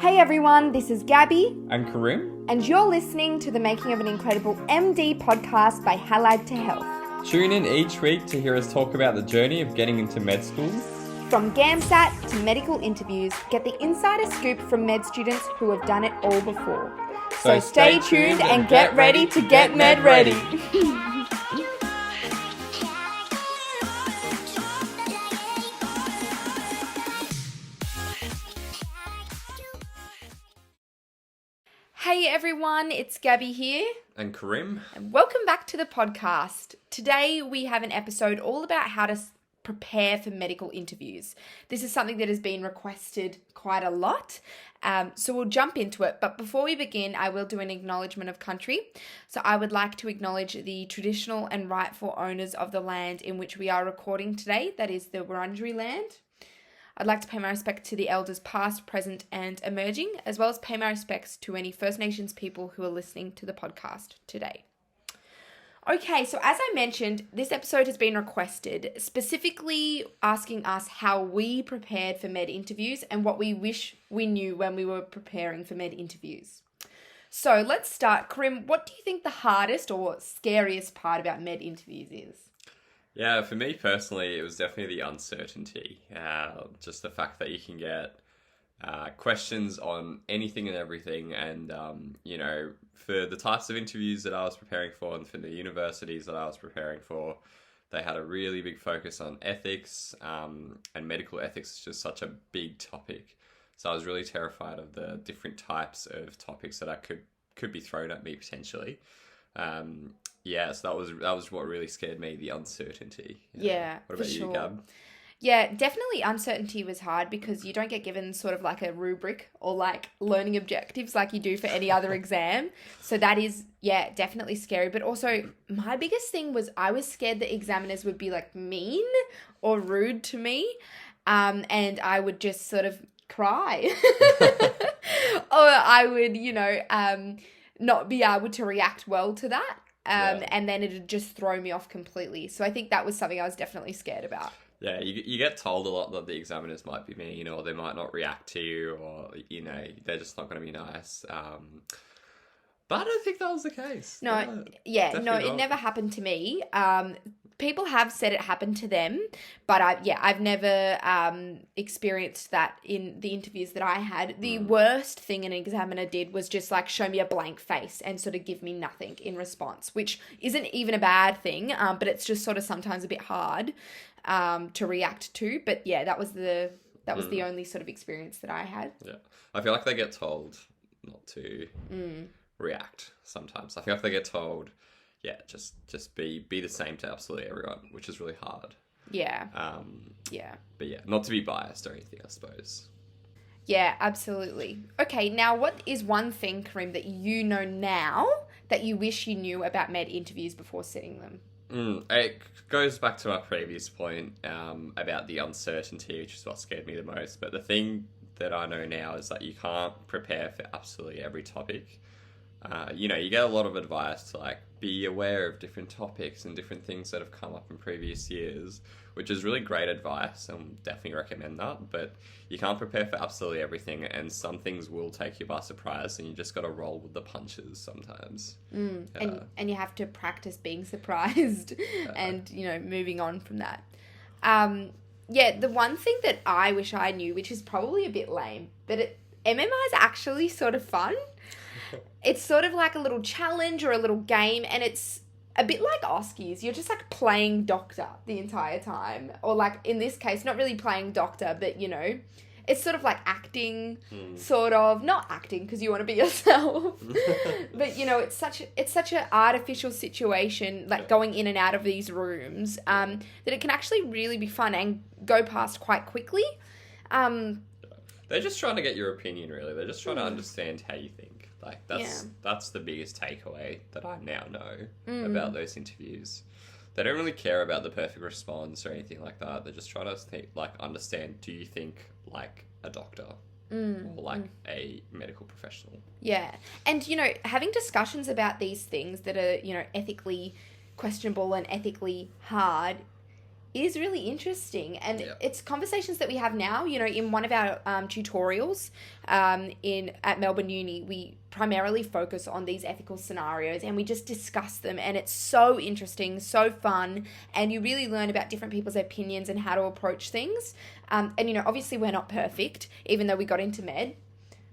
Hey everyone, this is Gabby and Karim, and you're listening to the Making of an Incredible MD podcast by Allied to Health. Tune in each week to hear us talk about the journey of getting into med school. From GAMSAT to medical interviews, get the insider scoop from med students who have done it all before. So stay tuned and get ready to get med ready. Hey everyone, it's Gabby here. And Karim. And welcome back to the podcast. Today we have an episode all about how to prepare for medical interviews. This is something that has been requested quite a lot, so we'll jump into it. But before we begin, I will do an acknowledgement of country. So I would like to acknowledge the traditional and rightful owners of the land in which we are recording today, that is the Wurundjeri land. I'd like to pay my respect to the elders past, present and emerging, as well as pay my respects to any First Nations people who are listening to the podcast today. Okay, so as I mentioned, this episode has been requested, specifically asking us how we prepared for med interviews and what we wish we knew when we were preparing for med interviews. So let's start. Karim, what do you think the hardest or scariest part about med interviews is? Yeah, for me personally, it was definitely the uncertainty. Just the fact that you can get questions on anything and everything. And, for the types of interviews that I was preparing for and for the universities that I was preparing for, they had a really big focus on ethics, and medical ethics is just such a big topic. So I was really terrified of the different types of topics that I could be thrown at me potentially. So that was what really scared me, the uncertainty. Yeah, what about you, Gab? Yeah, definitely uncertainty was hard because you don't get given sort of like a rubric or like learning objectives like you do for any other exam. So that is, definitely scary. But also my biggest thing was I was scared that examiners would be like mean or rude to me. And I would just sort of cry. Or I would, not be able to react well to that. And then it'd just throw me off completely. So I think that was something I was definitely scared about. Yeah, you get told a lot that the examiners might be mean or they might not react to you or, they're just not going to be nice. But I don't think that was the case. It never happened to me. People have said it happened to them, but I've never experienced that in the interviews that I had. The worst thing an examiner did was just like show me a blank face and sort of give me nothing in response, which isn't even a bad thing, but it's just sort of sometimes a bit hard to react to. But yeah, that was the only sort of experience that I had. Yeah, I feel like they get told not to react sometimes. I feel like they get told, just be the same to absolutely everyone, which is really hard. Yeah. But not to be biased or anything, I suppose. Yeah, absolutely. Okay, now what is one thing, Karim, that you know now that you wish you knew about med interviews before sitting them? It goes back to my previous point about the uncertainty, which is what scared me the most. But the thing that I know now is that you can't prepare for absolutely every topic. You get a lot of advice to like be aware of different topics and different things that have come up in previous years, which is really great advice and definitely recommend that. But you can't prepare for absolutely everything, and some things will take you by surprise, and you just got to roll with the punches sometimes. And you have to practice being surprised and moving on from that. The one thing that I wish I knew, which is probably a bit lame, but MMR is actually sort of fun. It's sort of like a little challenge or a little game, and it's a bit like Oskies. You're just like playing doctor the entire time. Or like in this case, not really playing doctor, but it's sort of like acting, sort of. Not acting because you want to be yourself. But it's such an artificial situation, like going in and out of these rooms, that it can actually really be fun and go past quite quickly. They're just trying to get your opinion, really. They're just trying to understand how you think. Like, that's the biggest takeaway that I now know about those interviews. They don't really care about the perfect response or anything like that. They're just trying to understand, do you think like a doctor or like a medical professional? Yeah. And, having discussions about these things that are, ethically questionable and ethically hard is really interesting, and Yeah. it's conversations that we have now. You know, in one of our tutorials at Melbourne Uni, we primarily focus on these ethical scenarios, and we just discuss them, and it's so interesting, so fun, and you really learn about different people's opinions and how to approach things. And you know, obviously we're not perfect, even though we got into med.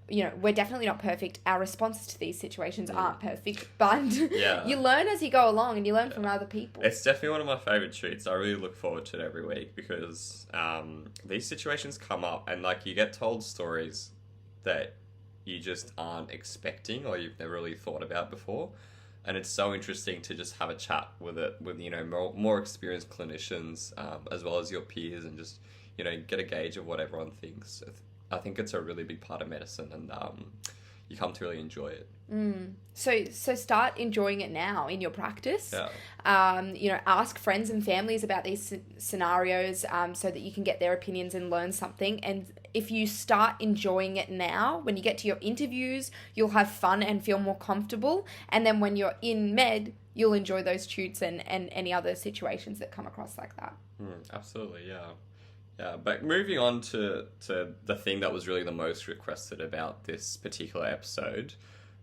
You know, we're definitely not perfect. Our responses to these situations aren't perfect, but Yeah. you learn as you go along, and you learn from other people. It's definitely one of my favourite shoots. I really look forward to it every week because these situations come up and like you get told stories that you just aren't expecting or you've never really thought about before. And it's so interesting to just have a chat with you know, more experienced clinicians as well as your peers and just, you know, get a gauge of what everyone thinks. I think it's a really big part of medicine, and you come to really enjoy it. So start enjoying it now in your practice. Yeah. You know, ask friends and families about these scenarios so that you can get their opinions and learn something. And if you start enjoying it now, when you get to your interviews, you'll have fun and feel more comfortable. And then when you're in med, you'll enjoy those shoots and any other situations that come across like that. Absolutely, yeah. Yeah, but moving on to the thing that was really the most requested about this particular episode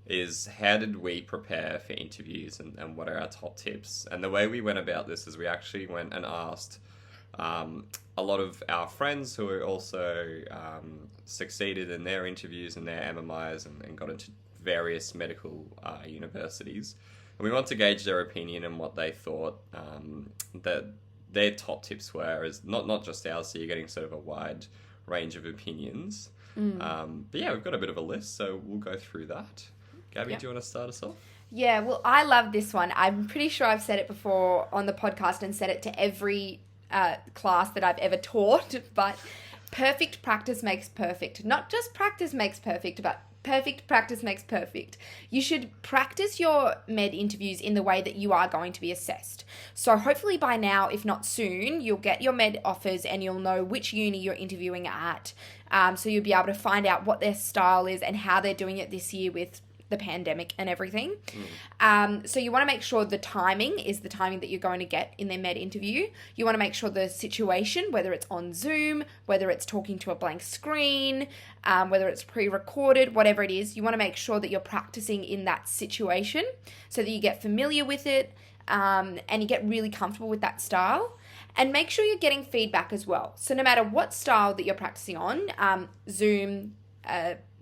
is how did we prepare for interviews and what are our top tips? And the way we went about this is we actually went and asked a lot of our friends who are also succeeded in their interviews and their MMIs and got into various medical universities. And we want to gauge their opinion and what they thought that their top tips were, as not just ours, so you're getting sort of a wide range of opinions. But yeah, we've got a bit of a list, so we'll go through that. Gabby, do you want to start us off? Yeah, well, I love this one. I'm pretty sure I've said it before on the podcast and said it to every class that I've ever taught, but perfect practice makes perfect. Not just practice makes perfect, but perfect practice makes perfect. You should practice your med interviews in the way that you are going to be assessed. So hopefully by now, if not soon, you'll get your med offers and you'll know which uni you're interviewing at. So you'll be able to find out what their style is and how they're doing it this year with the pandemic and everything. So you want to make sure the timing is the timing that you're going to get in their med interview. You want to make sure the situation, whether it's on Zoom, whether it's talking to a blank screen, whether it's pre-recorded, whatever it is, you want to make sure that you're practicing in that situation so that you get familiar with it and you get really comfortable with that style. And make sure you're getting feedback as well. So no matter what style that you're practicing on, Zoom,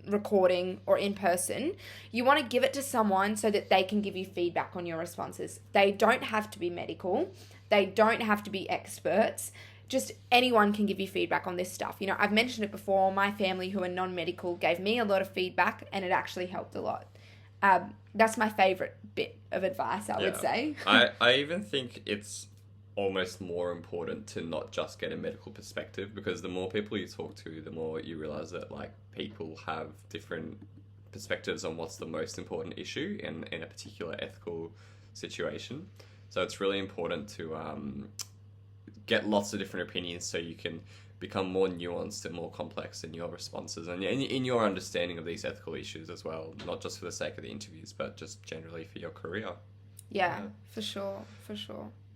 recording or in person, you want to give it to someone so that they can give you feedback on your responses. They don't have to be medical. They don't have to be experts. Just anyone can give you feedback on this stuff. You know, I've mentioned it before. My family who are non-medical gave me a lot of feedback and it actually helped a lot. That's my favorite bit of advice, I would say. I even think it's almost more important to not just get a medical perspective, because the more people you talk to, the more you realize that like people have different perspectives on what's the most important issue in a particular ethical situation. So it's really important to get lots of different opinions so you can become more nuanced and more complex in your responses and in your understanding of these ethical issues as well, not just for the sake of the interviews, but just generally for your career. Yeah. For sure.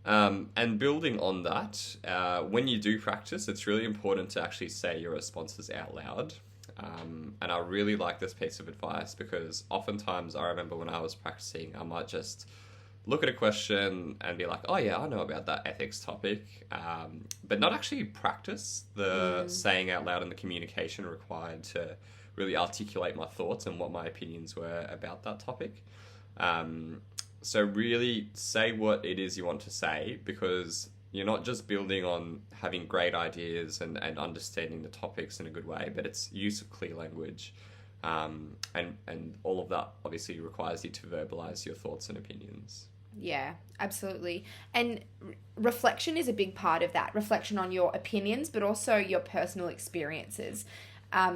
And building on that, when you do practice, it's really important to actually say your responses out loud. And I really like this piece of advice because oftentimes I remember when I was practicing, I might just look at a question and be like, oh yeah, I know about that ethics topic, but not actually practice the saying out loud and the communication required to really articulate my thoughts and what my opinions were about that topic. So really say what it is you want to say, because you're not just building on having great ideas and understanding the topics in a good way, but it's use of clear language. And all of that obviously requires you to verbalize your thoughts and opinions. Yeah, absolutely. And reflection is a big part of that. Reflection on your opinions, but also your personal experiences.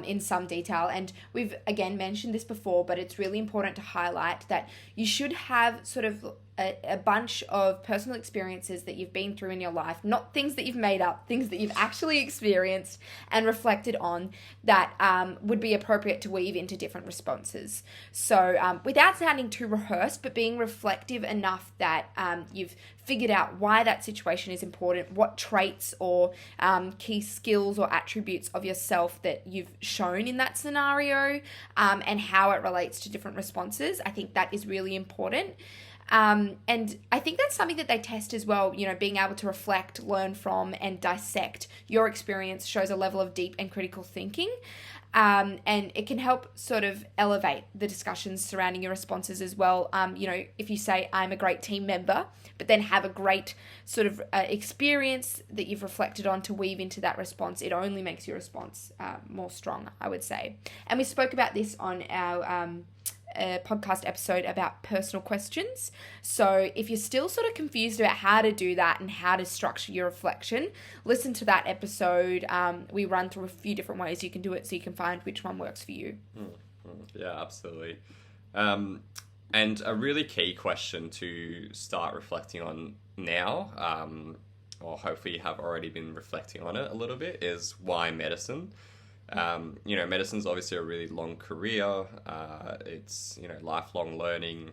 In some detail. And we've, again, mentioned this before, but it's really important to highlight that you should have sort of a bunch of personal experiences that you've been through in your life, not things that you've made up, things that you've actually experienced and reflected on that would be appropriate to weave into different responses. So without sounding too rehearsed, but being reflective enough that you've figured out why that situation is important, what traits or key skills or attributes of yourself that you've shown in that scenario, and how it relates to different responses. I think that is really important. And I think that's something that they test as well, being able to reflect, learn from, and dissect your experience shows a level of deep and critical thinking. And it can help sort of elevate the discussions surrounding your responses as well. If you say, I'm a great team member, but then have a great sort of experience that you've reflected on to weave into that response, it only makes your response more strong, I would say. And we spoke about this on our podcast episode about personal questions. So if you're still sort of confused about how to do that and how to structure your reflection, listen to that episode. We run through a few different ways you can do it so you can find which one works for you. Yeah, absolutely. And a really key question to start reflecting on now, or hopefully you have already been reflecting on it a little bit, is why medicine? Medicine's obviously a really long career. It's, lifelong learning.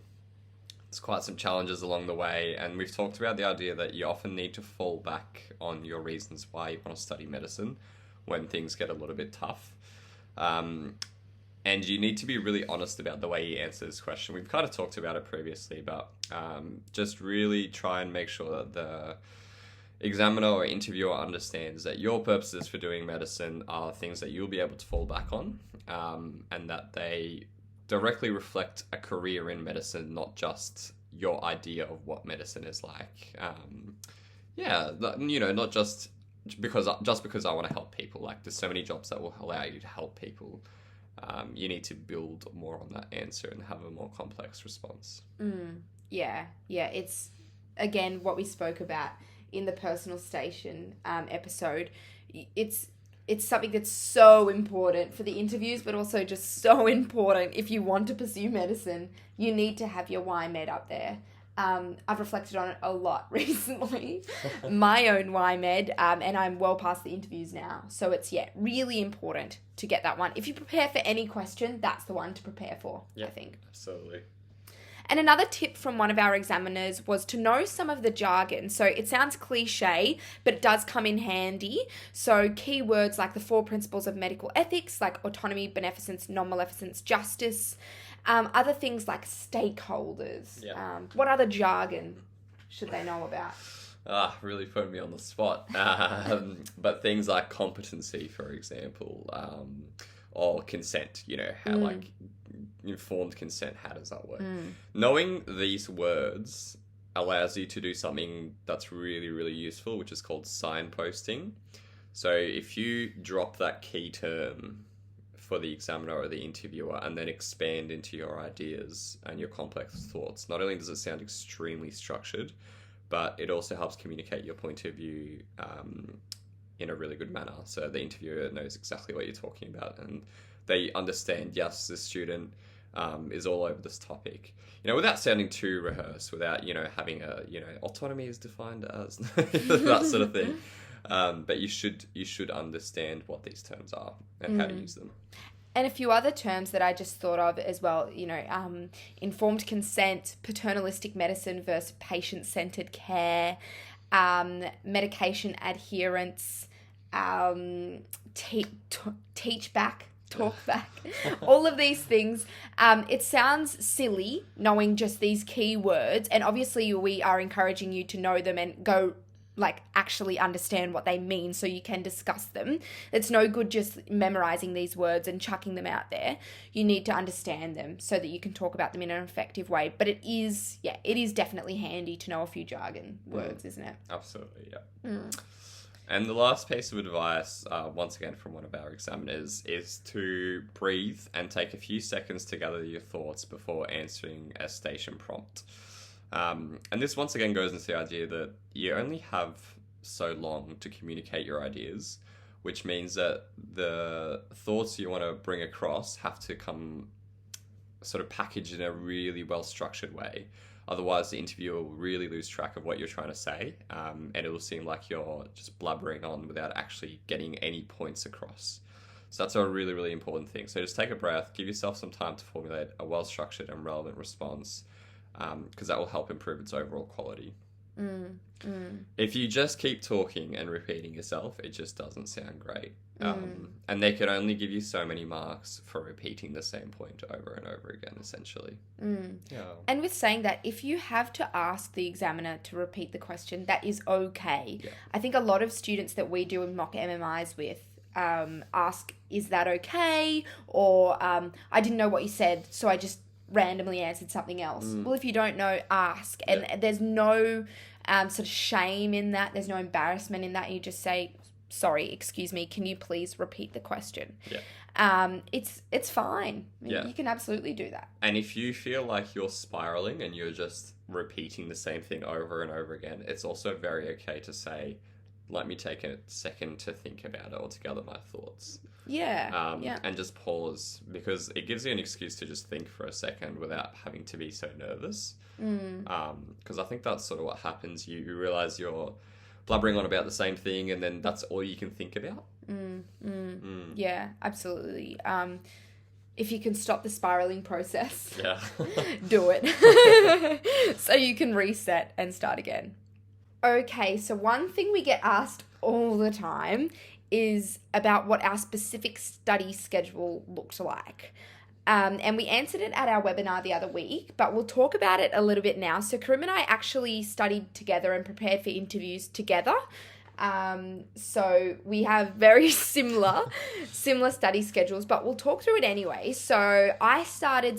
There's quite some challenges along the way. And we've talked about the idea that you often need to fall back on your reasons why you want to study medicine when things get a little bit tough. And you need to be really honest about the way you answer this question. We've kind of talked about it previously, but just really try and make sure that the examiner or interviewer understands that your purposes for doing medicine are things that you'll be able to fall back on, and that they directly reflect a career in medicine, not just your idea of what medicine is like. Not just because I want to help people. Like, there's so many jobs that will allow you to help people. You need to build more on that answer and have a more complex response. Yeah. It's, again, what we spoke about in the personal station episode. It's something that's so important for the interviews, but also just so important if you want to pursue medicine. You need to have your why med up there. I've reflected on it a lot recently, my own why med, and I'm well past the interviews now. So it's, really important to get that one. If you prepare for any question, that's the one to prepare for, I think. Absolutely. And another tip from one of our examiners was to know some of the jargon. So it sounds cliche, but it does come in handy. So keywords like the 4 principles of medical ethics, like autonomy, beneficence, non-maleficence, justice. Other things like stakeholders. What other jargon should they know about? Really putting me on the spot. But things like competency, for example, or consent, like informed consent, how does that work? Knowing these words allows you to do something that's really, really useful, which is called signposting. So if you drop that key term for the examiner or the interviewer and then expand into your ideas and your complex thoughts, not only does it sound extremely structured, but it also helps communicate your point of view in a really good manner. So the interviewer knows exactly what you're talking about and they understand, yes, the student is all over this topic, without sounding too rehearsed, without, having autonomy is defined as that sort of thing. But you should understand what these terms are and how to use them. And a few other terms that I just thought of as well, informed consent, paternalistic medicine versus patient-centered care, medication adherence, teach back, talk back, all of these things. It sounds silly knowing just these key words, and obviously we are encouraging you to know them and go actually understand what they mean so you can discuss them. It's no good just memorizing these words and chucking them out there. You need to understand them so that you can talk about them in an effective way. But it is definitely handy to know a few jargon words, isn't it? Absolutely, yeah. And the last piece of advice, once again from one of our examiners, is to breathe and take a few seconds to gather your thoughts before answering a station prompt. And this once again goes into the idea that you only have so long to communicate your ideas, which means that the thoughts you want to bring across have to come sort of packaged in a really well-structured way. Otherwise, the interviewer will really lose track of what you're trying to say, and it will seem like you're just blubbering on without actually getting any points across. So that's a really, really important thing. So just take a breath, give yourself some time to formulate a well-structured and relevant response, because that will help improve its overall quality. If you just keep talking and repeating yourself, it just doesn't sound great. And they can only give you so many marks for repeating the same point over and over again, essentially. Yeah. And with saying that, if you have to ask the examiner to repeat the question, that is okay. Yeah. I think a lot of students that we do mock MMIs with ask, is that okay? Or I didn't know what you said, so I just randomly answered something else. Well, if you don't know, ask. And there's no sort of shame in that. There's no embarrassment in that. You just say, sorry, excuse me, can you please repeat the question? Yeah. It's fine. Yeah. You can absolutely do that. And if you feel like you're spiraling and you're just repeating the same thing over and over again, it's also very okay to say, let me take a second to think about it or to gather my thoughts. Yeah. And just pause, because it gives you an excuse to just think for a second without having to be so nervous. Because I think that's sort of what happens. You realize you're blubbering on about the same thing, and then that's all you can think about. Yeah, absolutely. If you can stop the spiraling process, do it. So you can reset and start again. Okay, so one thing we get asked all the time is about what our specific study schedule looked like. And we answered it at our webinar the other week, but we'll talk about it a little bit now. So Karim and I actually studied together and prepared for interviews together. So we have very similar study schedules, but we'll talk through it anyway. So I started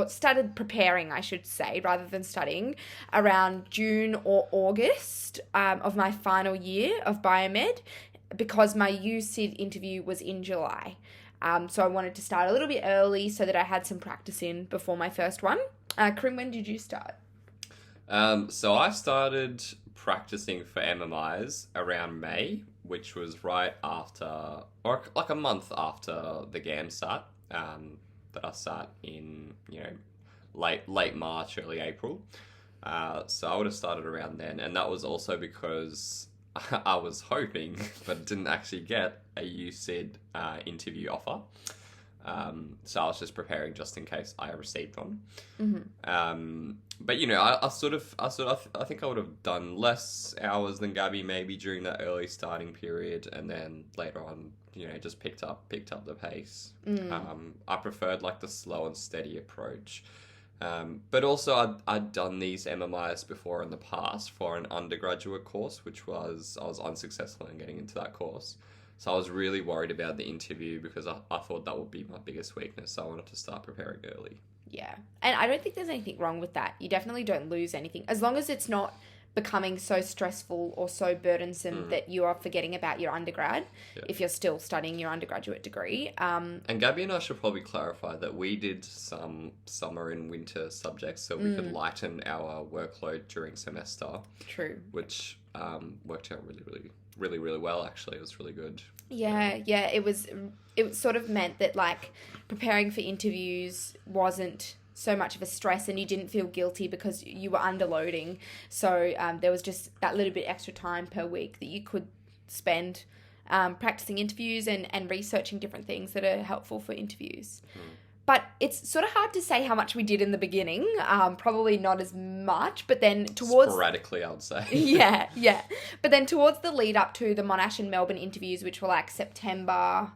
started preparing, I should say, rather than studying, around June or August of my final year of biomed, because my UCID interview was in July. So I wanted to start a little bit early so that I had some practice in before my first one. Karim, when did you start? So I started practicing for MMIs around May, which was right after, or like a month after the GAM sat, that I sat in, late March, early April. So I would have started around then, and that was also because I was hoping, but didn't actually get a UCID interview offer. So I was just preparing just in case I received one. But I think I would have done less hours than Gabby maybe during that early starting period, and then later on, just picked up the pace. I preferred like the slow and steady approach. But also I'd done these MMIs before in the past for an undergraduate course, I was unsuccessful in getting into that course. So I was really worried about the interview because I thought that would be my biggest weakness. So I wanted to start preparing early. Yeah. And I don't think there's anything wrong with that. You definitely don't lose anything. As long as it's not becoming so stressful or so burdensome that you are forgetting about your undergrad, if you're still studying your undergraduate degree. And Gabby and I should probably clarify that we did some summer and winter subjects so we could lighten our workload during semester. True. Which worked out really well, actually. It was really good. Yeah. It sort of meant that like preparing for interviews wasn't so much of a stress, and you didn't feel guilty because you were underloading. So there was just that little bit extra time per week that you could spend practicing interviews and researching different things that are helpful for interviews. But it's sort of hard to say how much we did in the beginning. Probably not as much, but then towards... Sporadically, I would say. Yeah. But then towards the lead up to the Monash and Melbourne interviews, which were like September,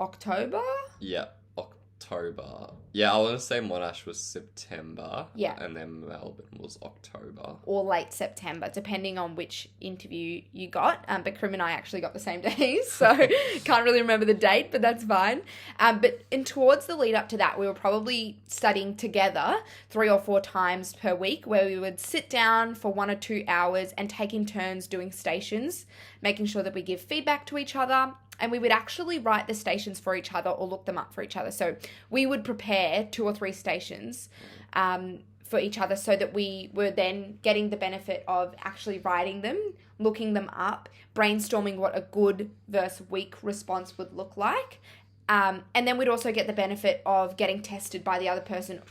October? Yeah, October. Yeah, I want to say Monash was September. Yeah. And then Melbourne was October. Or late September, depending on which interview you got. But Karim and I actually got the same days, so can't really remember the date, but that's fine. But towards the lead up to that, we were probably studying together 3 or 4 times per week, where we would sit down for 1 or 2 hours and take in turns doing stations, making sure that we give feedback to each other. And we would actually write the stations for each other or look them up for each other. So we would prepare 2 or 3 stations for each other so that we were then getting the benefit of actually writing them, looking them up, brainstorming what a good versus weak response would look like. And then we'd also get the benefit of getting tested by the other person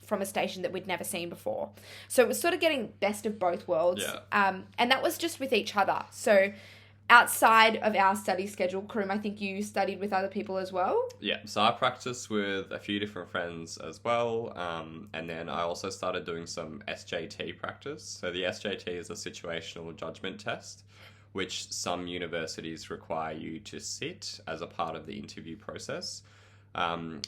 from a station that we'd never seen before. So it was sort of getting best of both worlds. Yeah. And that was just with each other. So outside of our study schedule, Karim, I think you studied with other people as well? Yeah, so I practiced with a few different friends as well, and then I also started doing some SJT practice. So the SJT is a situational judgment test, which some universities require you to sit as a part of the interview process.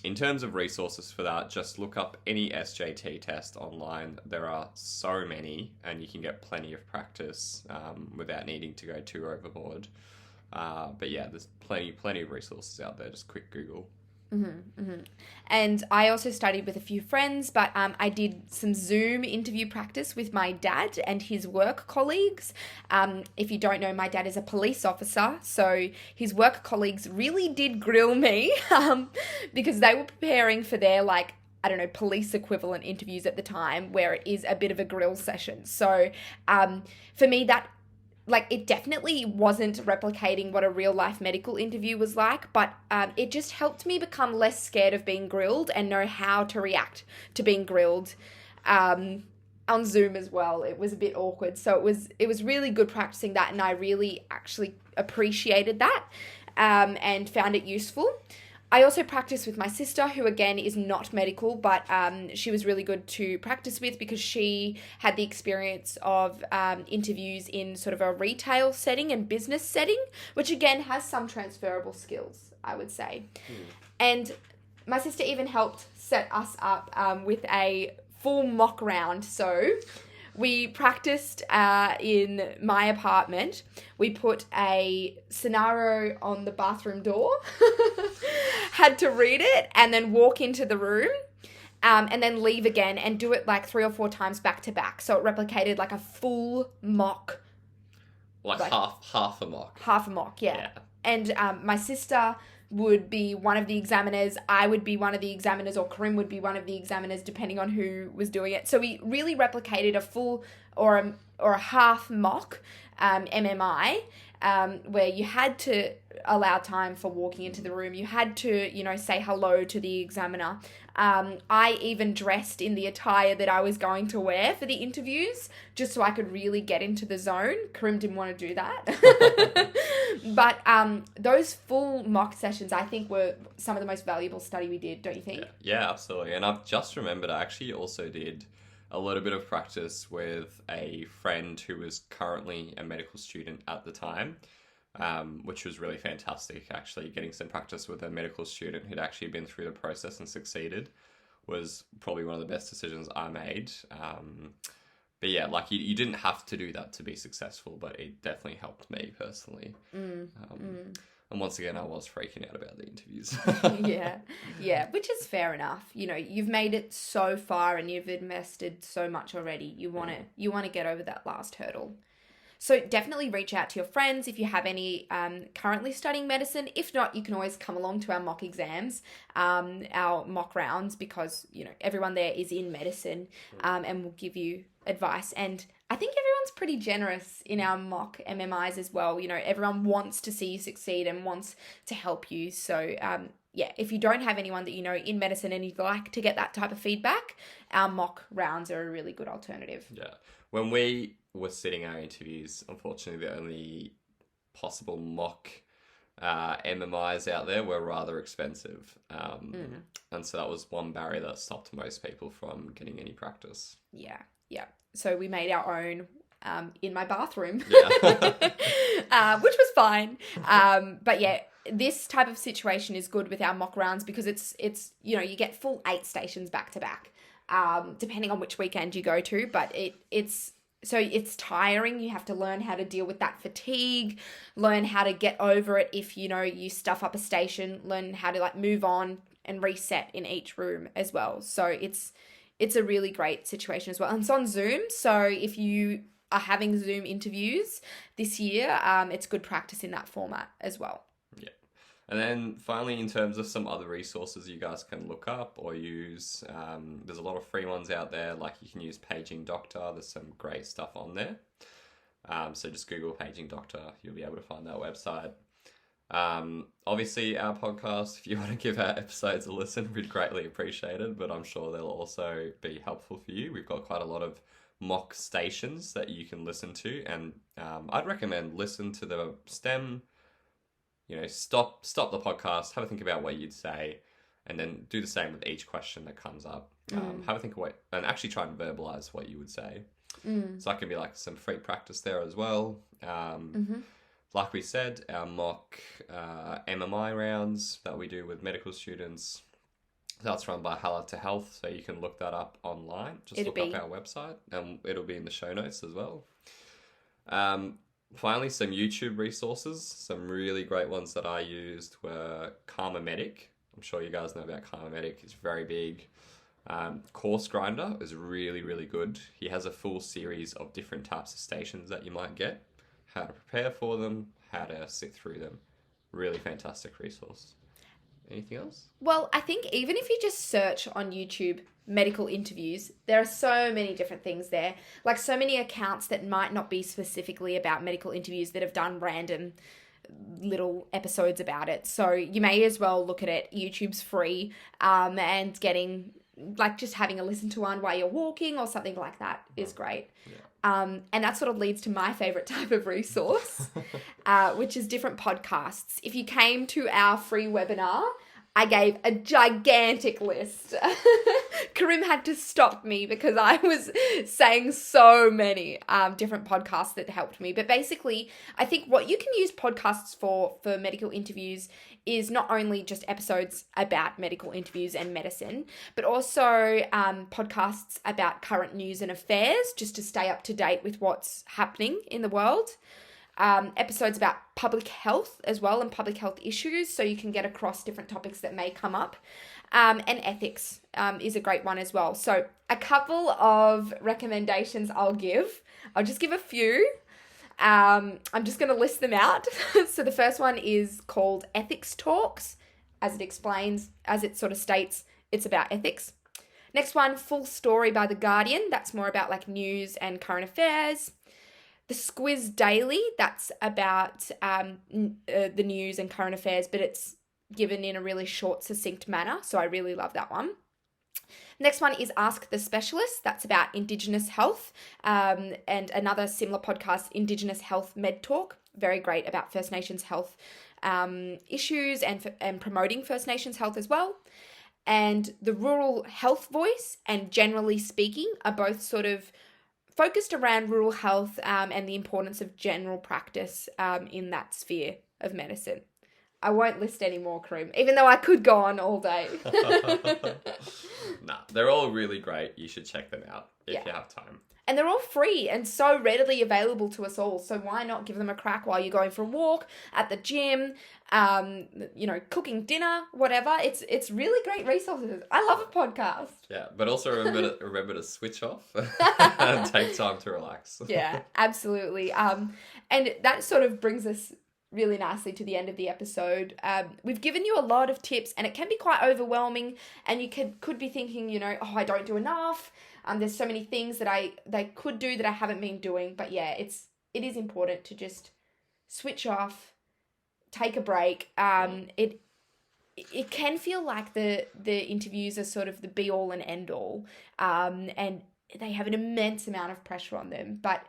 In terms of resources for that, just look up any SJT test online. There are so many, and you can get plenty of practice without needing to go too overboard. But yeah, there's plenty of resources out there. Just quick Google. And I also studied with a few friends, but I did some Zoom interview practice with my dad and his work colleagues. If you don't know, my dad is a police officer, so his work colleagues really did grill me because they were preparing for their, like, I don't know, police equivalent interviews at the time, where it is a bit of a grill session. So for me, that, like, it definitely wasn't replicating what a real life medical interview was like, but it just helped me become less scared of being grilled and know how to react to being grilled. On Zoom as well, it was a bit awkward. So it was really good practicing that, and I really actually appreciated that and found it useful. I also practiced with my sister, who again is not medical, but she was really good to practice with because she had the experience of interviews in sort of a retail setting and business setting, which again has some transferable skills, I would say. And my sister even helped set us up with a full mock round. So we practiced in my apartment. We put a scenario on the bathroom door, had to read it, and then walk into the room, and then leave again and do it like 3 or 4 times back to back. So it replicated like a full mock. Like half a mock. Half a mock, yeah. And my sister would be one of the examiners, I would be one of the examiners, or Karim would be one of the examiners, depending on who was doing it. So we really replicated a full or a half mock MMI, where you had to allow time for walking into the room. You had to, say hello to the examiner. I even dressed in the attire that I was going to wear for the interviews, just so I could really get into the zone. Karim didn't want to do that. But those full mock sessions, I think, were some of the most valuable study we did, don't you think? Yeah, absolutely. And I've just remembered I actually also did a little bit of practice with a friend who was currently a medical student at the time, which was really fantastic. Actually, getting some practice with a medical student who'd actually been through the process and succeeded was probably one of the best decisions I made. But yeah, like you didn't have to do that to be successful, but it definitely helped me personally. And once again, I was freaking out about the interviews. Yeah, which is fair enough. You've made it so far and you've invested so much already. You want to get over that last hurdle. So definitely reach out to your friends if you have any currently studying medicine. If not, you can always come along to our mock exams, our mock rounds, because everyone there is in medicine, and will give you advice. And I think everyone's pretty generous in our mock MMIs as well. Everyone wants to see you succeed and wants to help you. So if you don't have anyone that in medicine and you'd like to get that type of feedback, our mock rounds are a really good alternative. Yeah. When we were sitting our interviews, unfortunately, the only possible mock MMIs out there were rather expensive. And so that was one barrier that stopped most people from getting any practice. Yeah. So we made our own in my bathroom, Yeah. which was fine. But yeah, this type of situation is good with our mock rounds because it's you get full 8 stations back to back, depending on which weekend you go to. But it's tiring. You have to learn how to deal with that fatigue, learn how to get over it if you stuff up a station, learn how to move on and reset in each room as well. So it's a really great situation as well. And it's on Zoom, so if you are having Zoom interviews this year, it's good practice in that format as well. Yeah. And then finally, in terms of some other resources you guys can look up or use, there's a lot of free ones out there. Like you can use Paging Doctor. There's some great stuff on there. So just Google Paging Doctor. You'll be able to find that website. Obviously, our podcast, if you want to give our episodes a listen, we'd greatly appreciate it, but I'm sure they'll also be helpful for you. We've got quite a lot of mock stations that you can listen to, and I'd recommend listen to the STEM, stop the podcast, have a think about what you'd say, and then do the same with each question that comes up. Have a think of and actually try and verbalize what you would say. So that can be like some free practice there as well. Like we said, our mock MMI rounds that we do with medical students, that's run by Halad to Health, so you can look that up online. Just look up our website, and it'll be in the show notes as well. Finally, some YouTube resources. Some really great ones that I used were Karma Medic. I'm sure you guys know about Karma Medic. It's very big. Course Grinder is really, really good. He has a full series of different types of stations that you might get, how to prepare for them, how to sit through them. Really fantastic resource. Anything else? Well, I think even if you just search on YouTube medical interviews, there are so many different things there. Like so many accounts that might not be specifically about medical interviews that have done random little episodes about it. So you may as well look at it. YouTube's free, and getting just having a listen to one while you're walking or something like that is great. Yeah. And that sort of leads to my favorite type of resource, which is different podcasts. If you came to our free webinar, I gave a gigantic list. Karim had to stop me because I was saying so many different podcasts that helped me. But basically, I think what you can use podcasts for medical interviews is not only just episodes about medical interviews and medicine, but also podcasts about current news and affairs, just to stay up to date with what's happening in the world. Episodes about public health as well and public health issues, so you can get across different topics that may come up. And ethics is a great one as well. So a couple of recommendations I'll just give a few. I'm just going to list them out. So the first one is called Ethics Talks. As it sort of states, it's about ethics. Next one, Full Story by The Guardian. That's more about like news and current affairs. The Squiz Daily, that's about the news and current affairs, but it's given in a really short, succinct manner. So I really love that one. Next one is Ask the Specialist. That's about Indigenous health. And another similar podcast, Indigenous Health Med Talk. Very great about First Nations health issues and promoting First Nations health as well. And the Rural Health Voice and Generally Speaking are both sort of focused around rural health and the importance of general practice in that sphere of medicine. I won't list any more, Karim, even though I could go on all day. Nah, they're all really great. You should check them out if you have time. And they're all free and so readily available to us all. So why not give them a crack while you're going for a walk, at the gym, cooking dinner, whatever. It's really great resources. I love a podcast. Yeah, but also remember to switch off and take time to relax. Yeah, absolutely. And that sort of brings us really nicely to the end of the episode. We've given you a lot of tips, and it can be quite overwhelming, and you could be thinking, I don't do enough. There's so many things that they could do that I haven't been doing. But yeah, it is important to just switch off, take a break. It can feel like the interviews are sort of the be all and end all, and they have an immense amount of pressure on them. But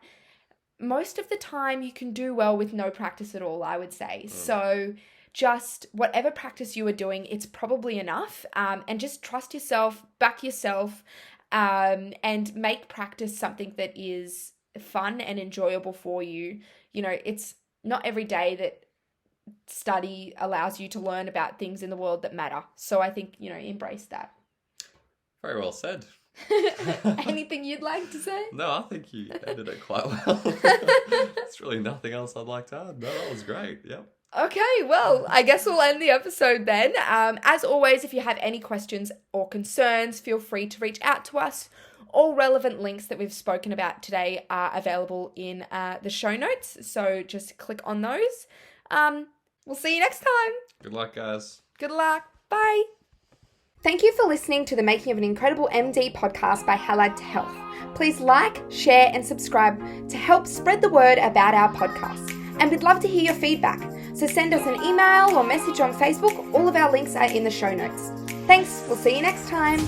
most of the time you can do well with no practice at all, I would say. So just whatever practice you are doing, it's probably enough. And just trust yourself, back yourself, and make practice something that is fun and enjoyable for you. It's not every day that study allows you to learn about things in the world that matter. So I think, embrace that. Very well said. Anything you'd like to say? No, I think you ended it quite well. There's really nothing else I'd like to add. No, that was great. Yep. Okay, well, I guess we'll end the episode then. As always, if you have any questions or concerns, feel free to reach out to us. All relevant links that we've spoken about today are available in the show notes, so just click on those. We'll see you next time. Good luck, guys. Good luck. Bye. Thank you for listening to the Making of an Incredible MD podcast by Halad to Health. Please like, share, and subscribe to help spread the word about our podcast. And we'd love to hear your feedback. So send us an email or message on Facebook. All of our links are in the show notes. Thanks. We'll see you next time.